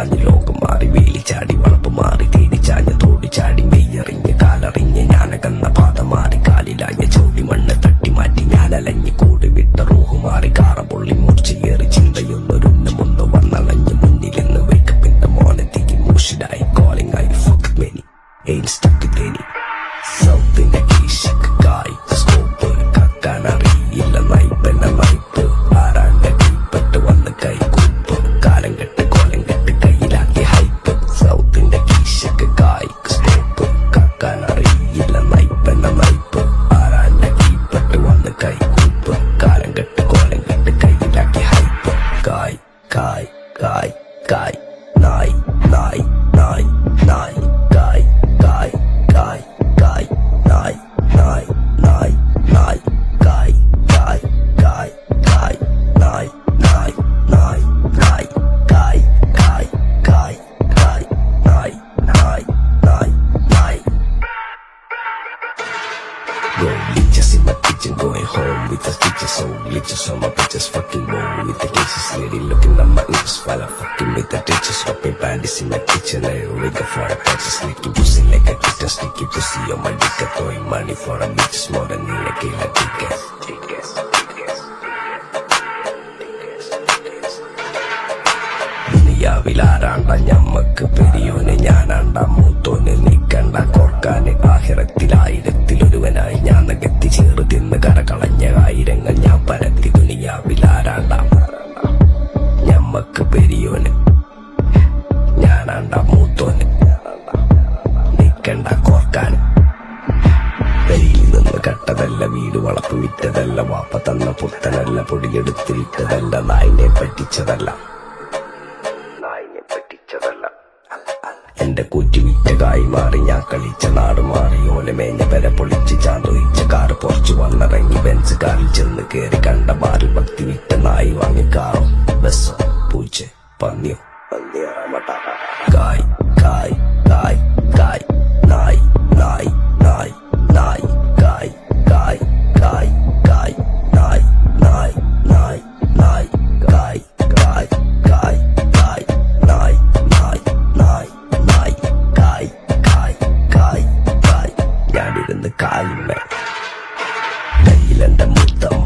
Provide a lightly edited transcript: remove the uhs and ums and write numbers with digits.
മാഞ്ഞ് ലോകം മാറി വേലി ചാടി വളപ്പ് മാറി തേടി ചാഞ്ഞ തോടി ചാടി മെയ്യറിഞ്ഞ് കാലറിഞ്ഞ് ഞാനകന്ന പാത മാറി കാലിലാഞ്ഞ ചോടി മണ്ണ് തട്ടി മാറ്റി ഞാനലഞ്ഞ് കൂടി വിട്ട റൂഹ് മാറി കാറ പൊള്ളി മൂർച്ചയേറി ചിന്തയൊന്നൊരുന്നമൊന്ന് വന്നളഞ്ഞ് മുന്നിലെന്ന് വേക്കപ്പിന്റെ മോനത്തേക്ക് മൂഷിലായി കോളിംഗ് ആയി ഫുക്ക് many ain't stuck with any സൗത്തിന്റെ കീശക്ക് കായ് സ്കോപ്പ് കക്കാനറിയില്ല നൈപ്പെന്ന നൈപ്പ് ആരാന്റെ കീപ്പെട്ട് വന്ന് കൈകൂപ്പ് കാലം കെട്ട് കോലം കെട്ട് കയ്യിലാക്കി ഹൈപ്പ് സൗത്തിന്റെ കീശക്ക് കായ് സ്കോപ്പ് കക്കാനറിയില്ല നൈപ്പെന്ന നൈപ്പ് ആരാന്റെ കീപ്പെട്ട് വന്ന് കൈകൂപ്പ് കാലം കെട്ട് കോലം കെട്ട് കയ്യിലാക്കി ഹൈപ്പ് കായ് കായ് കായ് കായ് നായ് നായ് നായ് നായ് കായ് കായ് കായ് കായ് നായ് നായ് നായ് നായ് കായ് കായ് കായ് കായ് നായ് നായ് നായ് നായ് കായ് കായ് കായ് കായ് നായ് നായ് നായ് നായ് Go bitches in my kitchen going home with the stitches so glitches on my bitches fucking roll with the cases lady looking at my lips while I'm fucking with the ditches dropping bandits in my kitchen I rig for a patches licking pussy like a kitten sneaky pussy on my dick throwing money for a bitch more than a killer tickets ദുനിയാവിലാരാണ്ട ഞമ്മക്ക് പെരിയോന് ഞാനാണ്ട മൂത്തോന് നീക്കണ്ട കോർക്കാന് ആഹിറത്തിലായിരത്തിലൊരുവനായി ഞാൻ നകത്തി ചേറ് തിന്ന് കരകളഞ്ഞ ആയിരങ്ങൾ ഞാൻ പരത്തി ദുനിയാവിലാരാണ്ട ഞമ്മക്ക് പെരിയോന് ഞാനാണ്ട മൂത്തോന് നീക്കണ്ട കോർക്കാന് പെരിയിൽ നിന്ന് കട്ടതല്ല വീട് വളപ്പ് വിറ്റതല്ല വാപ്പ തന്ന പുത്തനല്ല പൊടിയെടുത്ത് വിറ്റതല്ല നായിനെ പറ്റിച്ചതല്ല എന്റെ കുറ്റിവിറ്റകായി മാറി ഞാൻ കളിച്ച നാട് മാറി ഓലമേഞ്ഞ പെര പൊളിച്ച് ചാന്തൊയിച്ച കാറ് പൊറച്ചു വന്നിറങ്ങി ബെൻസ് കാറിൽ ചെന്ന് കേറി കണ്ട ബാറിൽ ഭക്തി വിറ്റ നായി വാങ്ങി കാറോ ബസ്സോ പൂച്ച പന്നിയോ കായ് കായ് കായ് കായ് നായ് നായ് നായ് നായ് കായ് കായ് കായ് കായ് നായ് നായ് നായ് നായ് കായ് കായ് കായ് കായ് നായ് നായ് നായ് നായ് കായ് കായ് കായ് കായ് ഞാനിരുന്ന് കായുമേ കയ്യിലെന്റെ മുത്തം